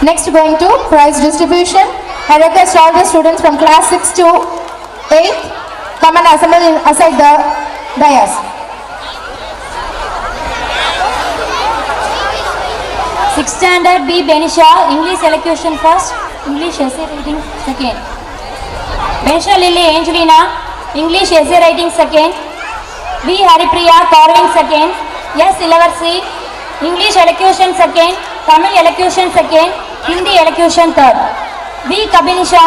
Next, going to prize distribution. I request all the students from class 6 to 8 come and assemble aside the dais. Sixth standard B. Benisha, English elocution first, English essay writing second. Benisha Lily Angelina, English essay writing second. B. Haripriya, carving second. S. Ilavarsi, English elocution second, Tamil elocution second, Hindi elocution third. B. Kabinisha,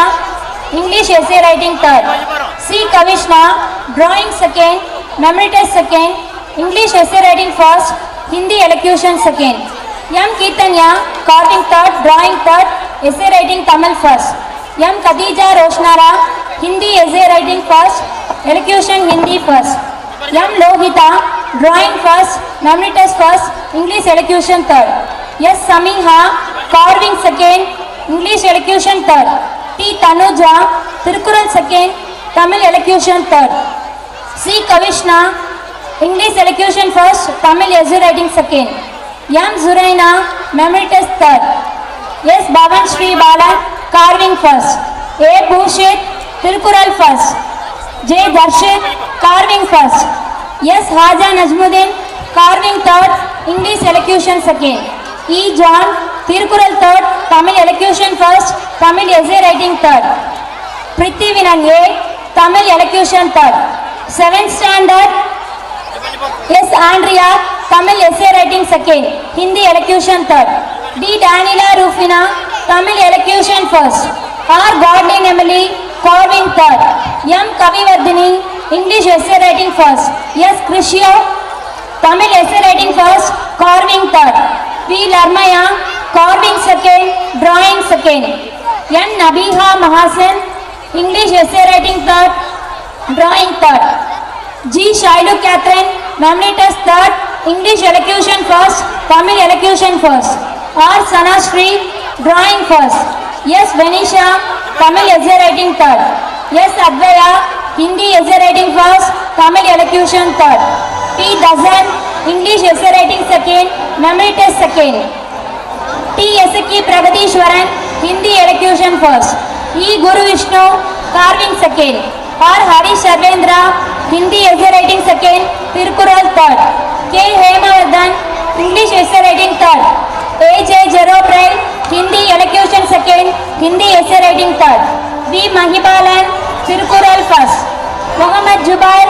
English essay writing third. C. Kavishna, drawing second, memory test second, English essay writing first, Hindi elocution second. M. Keetanya, carving third, drawing third, essay writing Tamil first. M. Khadija Roshnara, Hindi essay writing first, elocution Hindi first. M. Lohita, drawing first, memory test first, English elocution third. S. Samiha, carving second, English elocution third. T. Tanuja, Tirukural second, Tamil elocution third. C. Kavishna, English elocution first, Tamil essay writing second. M. Zuraina, memory test third. S. Bhavan Sri Balan, carving first. A. Bhushit, Tirukural first. J. Darshit, carving first. S. Haja Najmuddin, carving third, English elocution second. E. John, Tirukural third, Tamil elocution first, Tamil essay writing third. Prithvinan A, Tamil elocution third. 7th standard S. Andrea, Tamil essay writing second, Hindi elocution third. D. Daniela Rufina, Tamil elocution first. R. Godwin Emily, carving third. M. Kavivardhini, English essay writing first. S. Krishio, Tamil essay writing first, carving third. P. Larmaya, carving second, drawing second. N. Nabiha Mahasan, English essay writing third, drawing third. G. Shailu Catherine, memory test third, English elocution first, Tamil elocution first. R. Sanashri, drawing first. S. Venisha, Tamil essay writing third. S. Advaya, Hindi essay writing first, Tamil elocution third. P. Dazan, English essay writing second, memory test second. T. Esaki Pragadishwaran, Hindi elocution first. E. Guru Vishnu, carving second. R. Hari Sharvendra, Hindi essay writing second, Tirukural third. K. Hemavardhan, English essay writing third. A. J. Jerobrel, Hindi elocution second, Hindi essay writing third. B. Mahibalan, Tirukural first. Muhammad Jubair,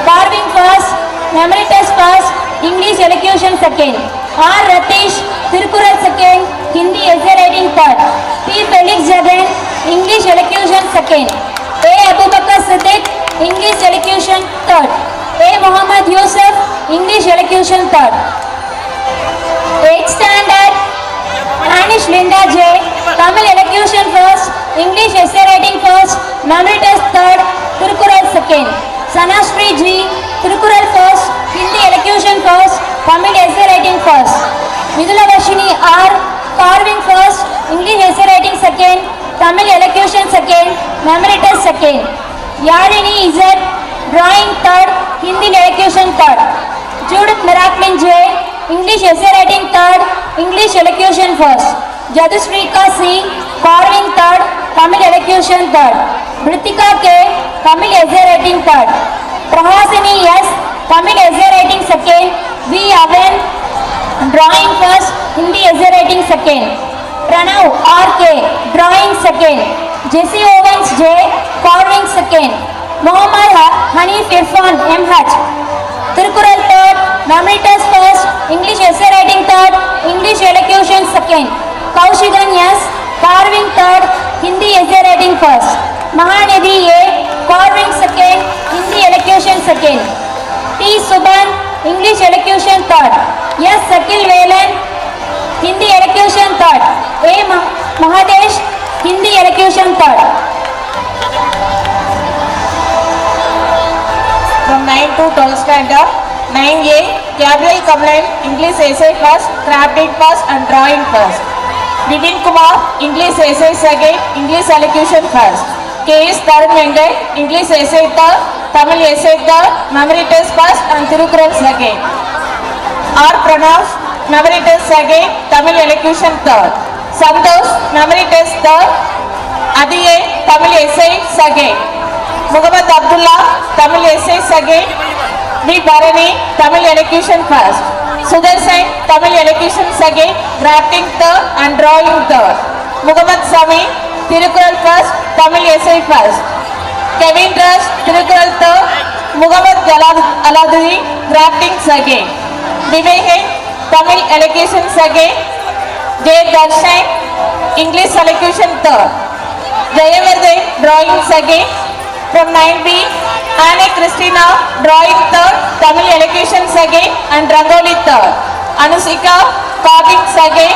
carving first, memory test first, English elocution second. R. Ratish, Tirukural second, Hindi essay writing third. P. Felix Jagan, English elocution second. A. Abu Bakr Siddiq, English elocution third. A. Muhammad Yusuf, English elocution third. 8th standard Anish Linda J, Tamil elocution first, English essay writing first, memory test third, Tirukural second. Sanashri G, Tirukural first, Hindi elocution first, Tamil essay writing first. Vidulavashini R, carving first, English essay writing second, Tamil elocution second, memory test second. Yarini Z, drawing third, Hindi elocution third. Judith Miraculin J, English essay writing third, English elocution first. Jadusrika C, carving third, Tamil elocution third. Britika K, Tamil essay writing third. Prahasini S, Tamil essay writing second. V. Avan, drawing first, Hindi essay writing second. Pranav R.K, drawing second. Jesse Owens J, carving second. Muhammad Hanif Irfan M.H, Tirukural third, memory test first, English essay writing third, English elocution second. Kaushigan S, carving third, Hindi essay writing first. Mahanidhi A, carving second, Hindi elocution second. T. Subhan, English elocution third. S. Sakil Velan, Hindi elocution third. A. Mahadesh, Hindi elocution third. From 9 to 12 standard, 9A, Gabriel Kamlan, English essay first, crafting first and drawing first. Bipin Kumar, English essay second, English elocution first. K.S. Tarun Vengai, English essay third, Tamil essay third, memory test first and Tirukural second. R. Pranav, memory test second, Tamil elocution third. Santosh, memory test third. Adiye, Tamil essay second. Muhammad Abdullah, Tamil essay second. B. Bharani, Tamil elocution first. Sudarshan, Tamil elocution second, drafting third and drawing third. Muhammad Sami, Tirukural first, Tamil essay first. Kevin Rush, Tirukural third, Muhammad Aladri, drafting second. Divehin, Tamil elocution second. J. Darshan, English elocution third. Jayavardhan, drawing second. From 9B, Anne Christina, drawing third, Tamil elocution second and Rangoli third. Anusika, carving second.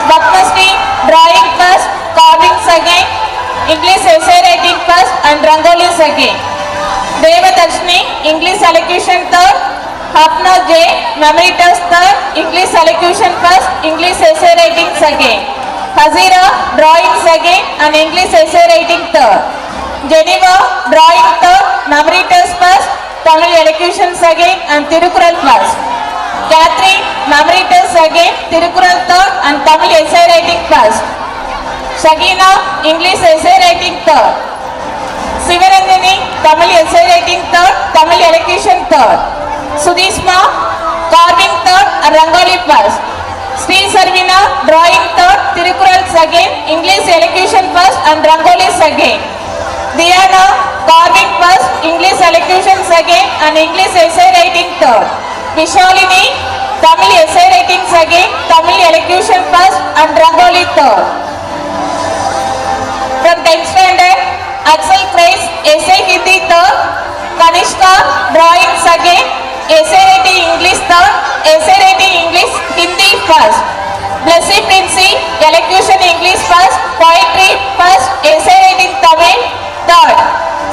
Batmasti, drawing first, carving second. English essay writing first and Rangoli second. Devadarshini, English elocution third. Hapna J, memory test third, English elocution first, English essay writing second. Hazira, drawing second and English essay writing third. Geneva, drawing third, memory test first, Tamil elocution second and Tirukural first. Catherine, memory test second, Tirukural third and Tamil essay writing first. Shagina, English essay writing third. Sivarandini, Tamil essay writing third, Tamil elocution third. Sudishma, carving third and Rangoli first. Sri Sarvina, drawing third, Tirukural second, English elocution first and Rangoli second. Diana, carving first, English elocution second and English essay writing third. Vishalini, Tamil essay writing second, Tamil elocution first and Rangoli third. From 10th standard, Axel Grace, essay Hindi third. Kanishka, drawing second, essay writing English third, essay writing English Hindi first. Blessy Princey, elocution English first, poetry first, essay writing Tamil third.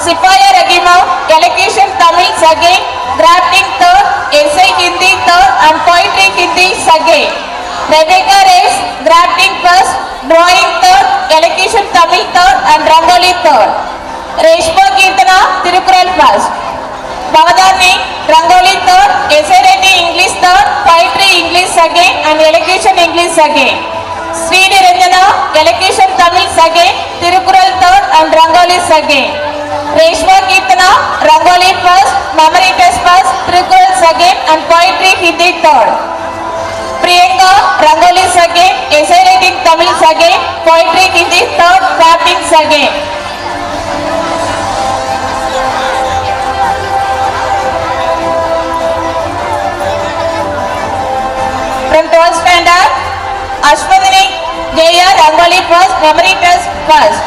Sipaya Ragima, elocution Tamil second, drafting third, essay Hindi third and poetry Hindi second. Rebecca Reyes, drafting first, drawing third, elocution Tamil third and Rangoli third. Reshma Kirtana, Tirukural first. Bhavadani, Rangoli third, essay writing English third, poetry English second and elocution English second. Sri Niranjana, elocution Tamil second, Tirukural third and Rangoli second. Reshma Kirtana, Rangoli first, memory test first, Tirukural second and poetry Hindi third. Priyanka, Rangoli second, essay writing Tamil second, poetry Hindi third, crafting second. From 12th standard, Ashwadini, Jaya, Rangoli first, memory test first.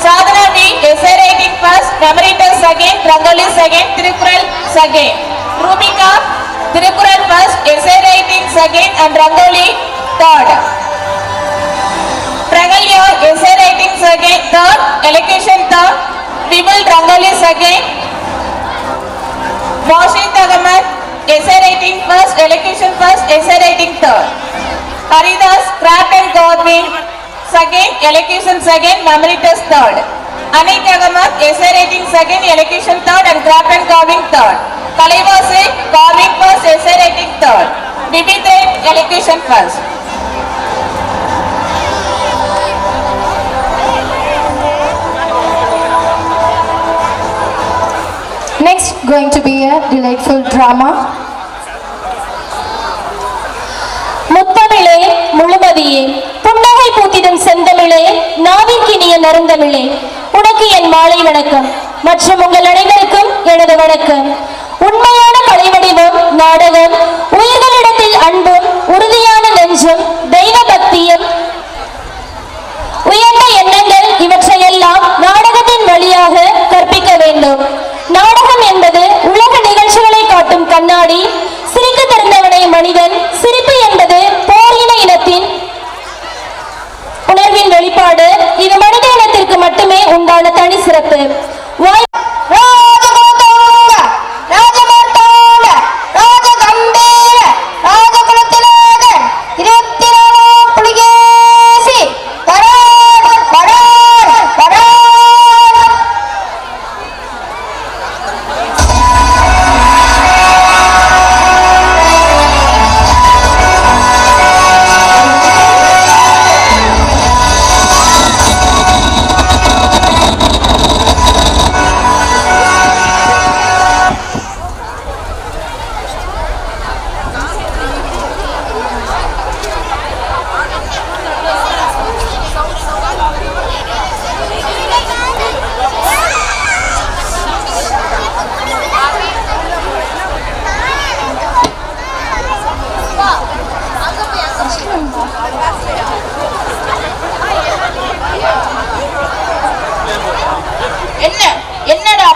Sadhana B, essay writing first, memory test second, Rangoli second, Tirukural second. Rumika, Tirukural first, essay writing second and Rangoli third. Pragalya, essay writing second, third, elocution third. Vimal, Rangoli second. Moshit Ahmed, essay writing first, elocution first, essay writing third. Haridas, craft and carving second, elocution second, memory test third. Anik Ahmed, essay writing second, elocution third and craft and carving third. Kalivasi, carving first, essay writing third. Bibithe, elocution first. Next, going to be a delightful drama. முத்தமிழே முழுமதியே, புன்னகை பூத்திடும் செந்தமிழே, நாவிற்கினிய நறுந்தமிழே, உனக்கு என் மாலை வணக்கம் மற்றும் உங்கள் அனைவருக்கும் எனது வணக்கம். உண்மையான கலை வடிவம் நாடகம், உயிர்களிடத்தில் அன்பும் உறுதியான நெஞ்சும் தெய்வ பக்தியும் உயர்ந்த எண்ணங்கள் இவற்றையெல்லாம் நாடகத்தின் வழியாக கற்பிக்க வேண்டும். நாடகம் என்பது உலக நிகழ்ச்சிகளை காட்டும் கண்ணாடி. சிரிக்க தெரிந்தவனை மனிதன், சிரிப்பு என்பது போரின இனத்தின் உணர்வின் வெளிப்பாடு. இது மனித இனத்திற்கு மட்டுமே உண்டான தனி சிறப்பு.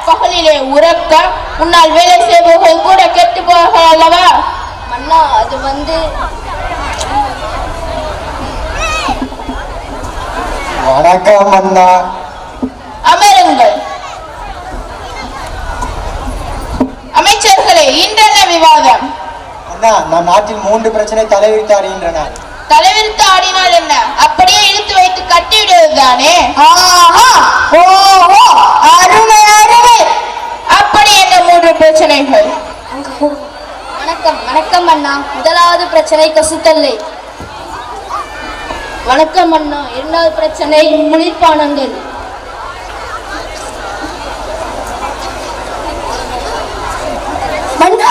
பகலிலே உறக்க உன்னால் வேலை செய்பவர்கள் கூட கெட்டு போவார்கள் அல்லவா? மன்னா அது வந்து வணக்கம் அண்ணா. அமருங்கள். அமைச்சர்களே, இன்றென்ன விவாதம்? அண்ணா, நம் நாட்டில் 3 பிரச்சனை தலைவிரித்து ஆடுகின்றன. தலைவிரித்து ஆடினால் என்ன? அப்படியே இழுத்து வைத்து கட்டி விடுவதுதானே? அருமை அருமை. அப்படி என்ன 3 பிரச்சனைகள்? வணக்கம் வணக்கம் அண்ணா. முதலாவது பிரச்சனை கொசுத்தொல்லை. வணக்கம் அண்ணா. இரண்டாவது பிரச்சனை குளிர்பானங்கள். மன்னா,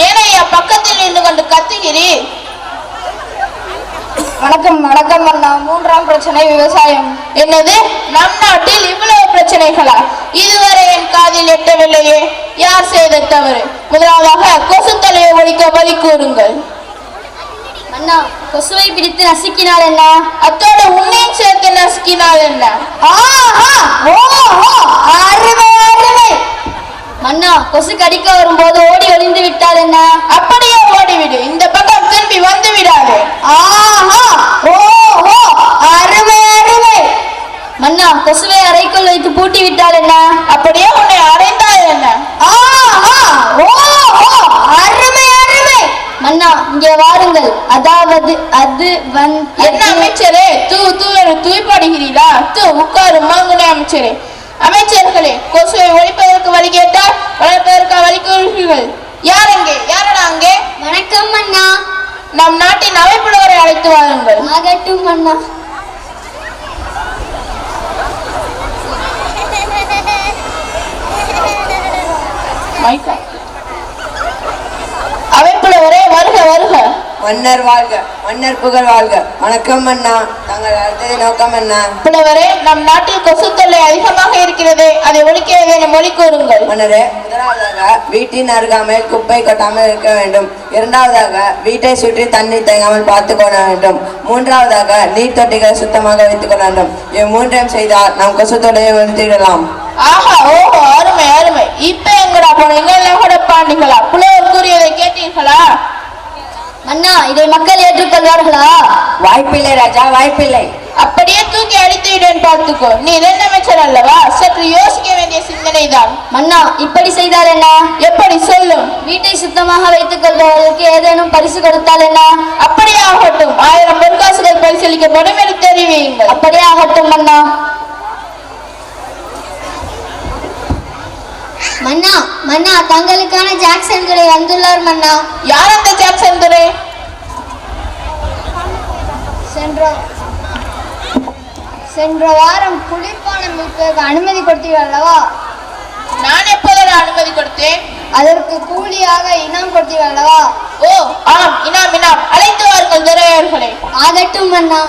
ஏனையா பக்கத்தில் நின்று கொண்டு கத்துகிறீர்? வணக்கம் வணக்கம் அண்ணா. மூன்றாம் பிரச்சனை விவசாயம். என்னது? நம் நாட்டில் இவ்வளவு பிரச்சனைகளா? இதுவரை என் காதில் எட்டவில்லையே. யார் செய்த தவறு? முதலாவதாக கொசு தலையை ஒழிக்க வழி கூறுங்கள். அண்ணா, கொசுவை பிடித்து நசுக்கினால் என்ன? அத்தோடு உன்னையும் சேர்த்து நசுக்கினால் என்ன? அருமை அருமை. மன்னா, கொசு கடிக்க வரும்போது ஓடி ஒளிந்து விட்டால் என்ன? அப்படியே ஓடிவிடு. இந்த பக்கம் திரும்பி வந்து விடாது. அருமை அருமை. மன்னா, கொசுவை அறைக்குள் வைத்து பூட்டி விட்டால் என்ன? அப்படியே உன்னை அடைந்தால் என்ன? அருமை அருமை. மன்னா, இங்கே வாருங்கள். அதாவது என்ன அமைச்சரே, தூய்படுகிறீரா? உட்காரு மங்குனே அமைச்சரே. அமைச்சர்களே, கொசுவை ஒழிப்பதற்கு வழி கேட்டால் வளர்ப்பதற்கு வழி கூறுகிறீர்கள். யார் அங்கே? யாரடா அங்கே? வணக்கம் அண்ணா. நம் நாட்டின் அமைப்புலவரை அழைத்து வாருங்கள். ஆகட்டும் அண்ணா. அமைப்புலவரே, வருக வருக. மன்னர் வாழ்க, மன்னர் புகழ் வாழ்க. வணக்கம் அண்ணா. தங்கள் அடுத்த நோக்கம் என்ன? புலவரே, நம் நாட்டில் கொசு தொல்லை அதிகமாக இருக்கிறது. அதை ஒழிக்க ஏதேனும் மொழி கூறுங்கள். மன்னரே, முதலாவதாக வீட்டின் அருகாமையில் குப்பை கொட்டாமல் இருக்க வேண்டும். இரண்டாவதாக வீட்டை சுற்றி தண்ணீர் தேங்காமல் பார்த்துக் கொள்ள வேண்டும். மூன்றாவதாக நீர் தொட்டிகளை சுத்தமாக வைத்துக் கொள்ள வேண்டும். இம்மூன்றையும் செய்தால் நாம் கொசு தொல்லையை ஒழித்திடலாம். ஆஹா, ஓஹோ, அருமை அருமை. இப்ப எங்கடா போனீங்க? கூட பாண்டிங்களா? புலவர் கூறியதை கேட்டீர்களா? மன்னா, இதை மக்கள் ஏற்றுக்கொள்வார்களா? வாய்ப்பில்லை ராஜா, வாய்ப்பில்லை. அப்படியே தூக்கி அடித்து விடுவேன், பார்த்துக்கோ. நீ இரண்டு அமைச்சர் அல்லவா? சற்று யோசிக்க வேண்டிய சிந்தனை தான். மன்னா, இப்படி செய்தால் என்ன? எப்படி சொல்லும்? வீட்டை சுத்தமாக வைத்துக் கொள்பவர்களுக்கு ஏதேனும் பரிசு கொடுத்தால் என்ன? அப்படியே ஆகட்டும். 1000 பொற்காசுகள் பரிசீலிக்கப்படும் என்று தெரிவியுங்கள். அப்படியே ஆகட்டும் மன்னா. மன்னா, மன்னா, தங்களுக்கான ஜாக்சன் துரை வந்துள்ளார் மன்னா. யார் அந்த ஜாக்சன் துரை? சென்ற வாரம் குளிர்பானம் விற்பதற்கு அனுமதி கொடுத்தீர்கள் அல்லவா? நான் எப்போது அனுமதி கொடுத்தேன்? அதற்கு கூலியாக இனாம் கொடுத்தீர்கள் அல்லவா? ஓ ஆம், இனாம் இனாம். அழைத்து வாருங்கள் துரையவர்களே. ஆகட்டும் மன்னா.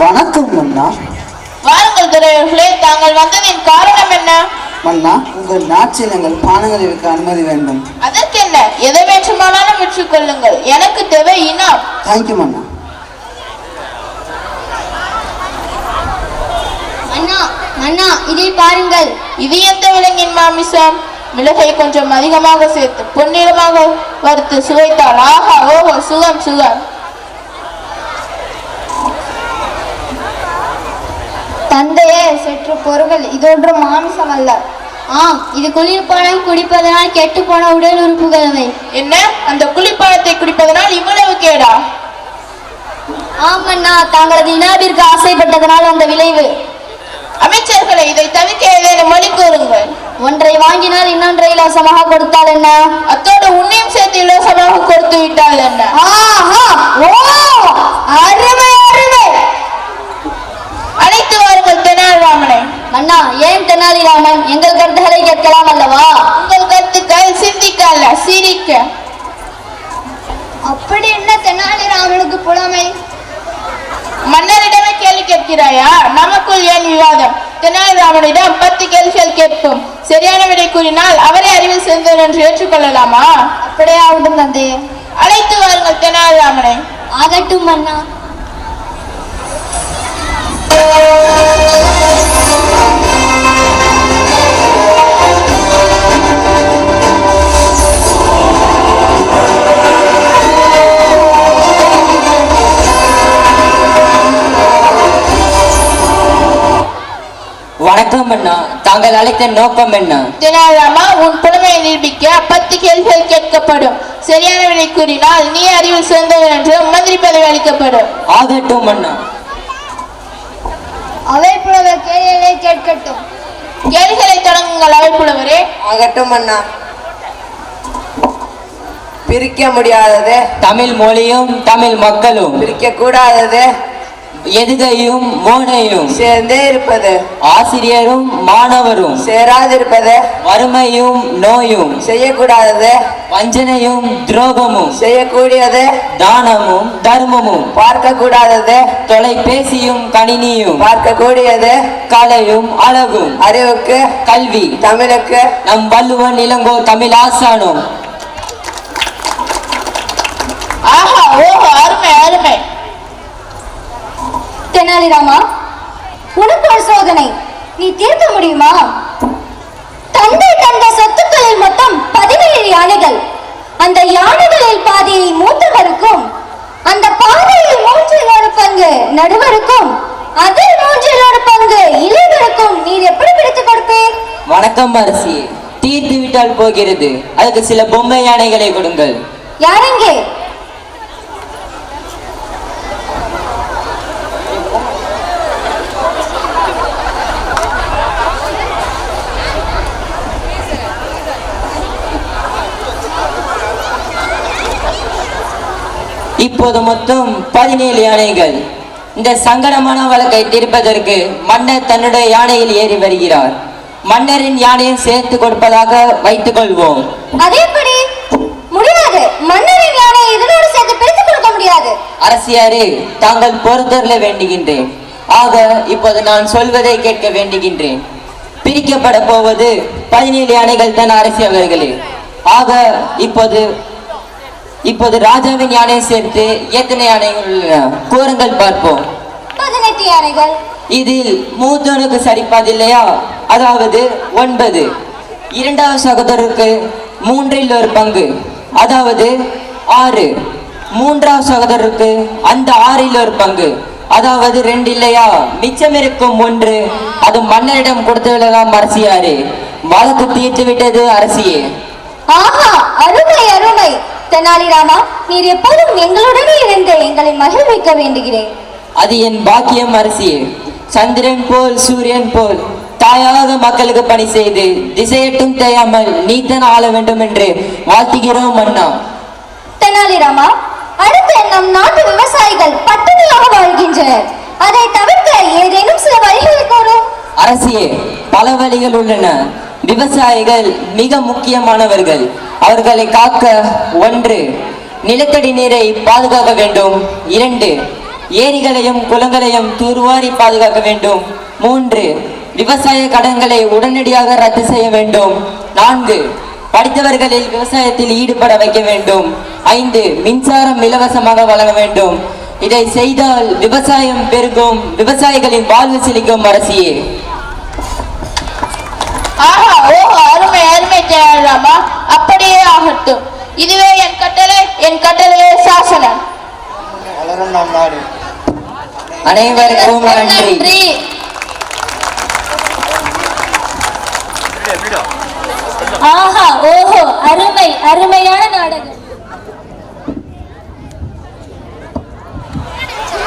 வணக்கம் மன்னா. வாருங்கள் துரையவர்களே. தாங்கள் வந்ததின் காரணம் என்ன? மன்னா, உங்கள் நாட்டில் எங்கள் பானங்களை விற்க அனுமதி வேண்டும். அதற்கு என்ன? எதை வேண்டுமானாலும் விற்றுக் கொள்ளுங்கள். எனக்கு தேவை இனாம். தேங்க்யூ மன்னா. மன்னா, மன்னா, இதை பாருங்கள். இது எந்த விலங்கின் மாமிசம்? மிளகை கொஞ்சம் அதிகமாக சேர்த்து பொன்னிறமாக வறுத்து சுவைத்தால் ஆஹா ஓஹோ, சுகம் சுகம். தந்தையே, சற்று பொருள். இது ஒன்று மாமிசம் அல்ல. இது குளிர்பானம். குடிப்பதனால் கெட்டு போன உடல் உறுப்புகளவை. என்ன? அந்த குளிர்பானத்தை குடிப்பதனால் இவ்வளவு கேடா? ஆமண்ணா, தாங்களது இனாவிற்கு ஆசைப்பட்டதனால் அந்த விளைவு. அமைச்சர்களை, இதை தவிர்க்க ஏதேனும் மொழி கூறுங்கள். ஒன்றை வாங்கினால் இன்னொன்றை இலவசமாக கொடுத்தால் என்ன? அத்தோடு உன்னையும் சேர்த்து இலவசமாக கொடுத்து விட்டால் என்ன? அருமை அருமை. அழைத்து வாருங்கள் தெனாலிராமனை. மன்னா, ஏன் தெனாலிராமன்? எங்கள் கருத்துக்களை கேட்கலாம் அல்லவா? உங்கள் கருத்துக்கள் சிந்திக்க அல்ல, சிரிக்க. அப்படி என்ன தெனாலிராமனுக்கு புலமை? மன்னரிடமே கேள்வி கேட்கிறாயா? நமக்குள் ஏன் விவாதம்? தெனாலிராமனிடம் 10 கேள்விகள் கேட்போம். சரியான விடை கூறினால் அவரே அறிவில் சேர்ந்தவர் என்று ஏற்றுக்கொள்ளலாமா? அப்படியே ஆகட்டும் தந்தையே. அழைத்து வாருங்கள் தெனாலிராமனை. ஆகட்டும் அண்ணா. வணக்கம் அண்ணா, தாங்கள் அழைத்த நோக்கம் என்ன? தெனாலிராமா, உன் புலமையை நிரூபிக்க 10 கேள்விகள் கேட்கப்படும். சரியான விடை கூறினால் நீ அறிவில் சிறந்தவர் என்று மந்திரி பதவி அளிக்கப்படும். ஆகட்டும் அண்ணா. அவை புலவர் கேள்விகளை கேட்கட்டும். கேள்விகளை தொடங்குங்கள் அவை புலவரே. ஆகட்டும் அண்ணா. பிரிக்க முடியாதது தமிழ் மொழியும் தமிழ் மக்களும், பிரிக்க கூடாதது எதுகையும் மோனையும், சேர்ந்தே இருப்பது ஆசிரியரும் மாணவரும், சேராதிருப்பது வறுமையும் நோயும், செய்யக்கூடாதது வஞ்சனையும் துரோகமும், செய்யக்கூடியது தானமும் தர்மமும், பார்க்க கூடாதது தொலைபேசியும் கணினியும், பார்க்கக்கூடியது கலையும் அழகும், அறிவுக்கு கல்வி தமிழுக்கு நம் வள்ளுவன் இளங்கோ தமிழ் ஆசானும். ஆஹா ஓஹோ, அருமை அருமை. தெனாலிராமா, உனக்கு ஒரு சோதனை, நீ தீர்க்க முடியுமா? தந்தை தந்த சொத்துக்களில் மொத்தம் 17 யானைகள். அந்த யானைகளில் பாதியை மூத்தவருக்கும், அந்த பாதையில் 1/3 பங்கு நடுவருக்கும், அதில் 1/3 பங்கு இளையவருக்கும் நீர் எப்படி பிரித்துக் கொடுப்பீர்? வணக்கம் அரசி, தீர்த்து விட்டால் போகிறது, அதுக்கு சில பொம்மை யானைகளை கொடுங்கள். யாரெங்கே? இப்போது மொத்தம் 17 யானைகள். இந்த சங்கடமான வழக்கை தீர்ப்பதற்கு மன்னர் தன்னுடைய யானையில் ஏறி வருகிறார். மன்னரின் யானையும் சேர்த்து கொடுப்பதாக வைத்துக் கொள்வோம். அது எப்படி முடியாது? மன்னரின் யானையை இதனோடு சேர்த்து பிரித்துக் கொடுக்க முடியாது. அரசியாரே, தாங்கள் பொறுத்தருள வேண்டுகின்றேன். ஆக இப்போது நான் சொல்வதை கேட்க வேண்டுகின்றேன். பிரிக்கப்பட போவது 17 யானைகள் தான் அரசி அவர்களே. ஆக இப்போது ராஜாவின் யானையை சேர்த்து எத்தனை யானைகள் உள்ளன கூறுங்கள் பார்ப்போம். 18 யானைகள். இதில் மூத்தவனுக்கு சரிப்பாதில்லையா? அதாவது 9. இரண்டாவது சகோதரருக்கு 1/3 பங்கு, அதாவது 6. மூன்றாவது சகோதரருக்கு அந்த 6 பங்கு, அதாவது 2 இல்லையா? மிச்சம் இருக்கும் 1. அது மன்னரிடம் கொடுத்து விடலாம் அரசியாரே. வழக்கு தீர்த்து விட்டது அரசியே. ஆஹா, அருமை அருமை. தெனாலிராமா, நீர் எப்போதும் எங்களுடனே இருந்து எங்களை மகிழ்விக்க வேண்டுகிறேன். அது என் பாக்கியம் அரசியே. சந்திரன் போல் சூரியன் போல் தாயாக மக்களுக்கு பணி செய்து திசையட்டும் தேயாமல் நீத்தன் ஆள வேண்டும் என்று வாழ்த்துகிறோம் அண்ணா. தெனாலிராமா, அடுத்து நம் நாட்டு விவசாயிகள் பட்டினியாக வாழ்கின்றனர். அதை தவிர்க்க ஏதேனும் சில வழிகளை கூறும். அரசியே, பல வழிகள் உள்ளன. விவசாயிகள் மிக முக்கியமானவர்கள். அவர்களை காக்க 1. நிலத்தடி நீரை பாதுகாக்க வேண்டும். 2. ஏரிகளையும் குளங்களையும் தூர்வாரி பாதுகாக்க வேண்டும். 3. விவசாய கடன்களை உடனடியாக ரத்து செய்ய வேண்டும். 4. படித்தவர்களில் விவசாயத்தில் ஈடுபட வைக்க வேண்டும். 5. மின்சாரம் இலவசமாக வழங்க வேண்டும். இதை செய்தால் விவசாயம் பெருகும், விவசாயிகளின் வாழ்வு செழிக்கும் அரசியே. ஆஹா ஓஹோ, அருமை அருமை தெனாலிராமா. அப்படியே ஆகட்டும். இதுவே என் கட்டளை, என் கட்டளையே சாசனம். வளரும் நம் நாடு. அனைவருக்கும் நன்றி. ஆஹா ஓஹோ, அருமை.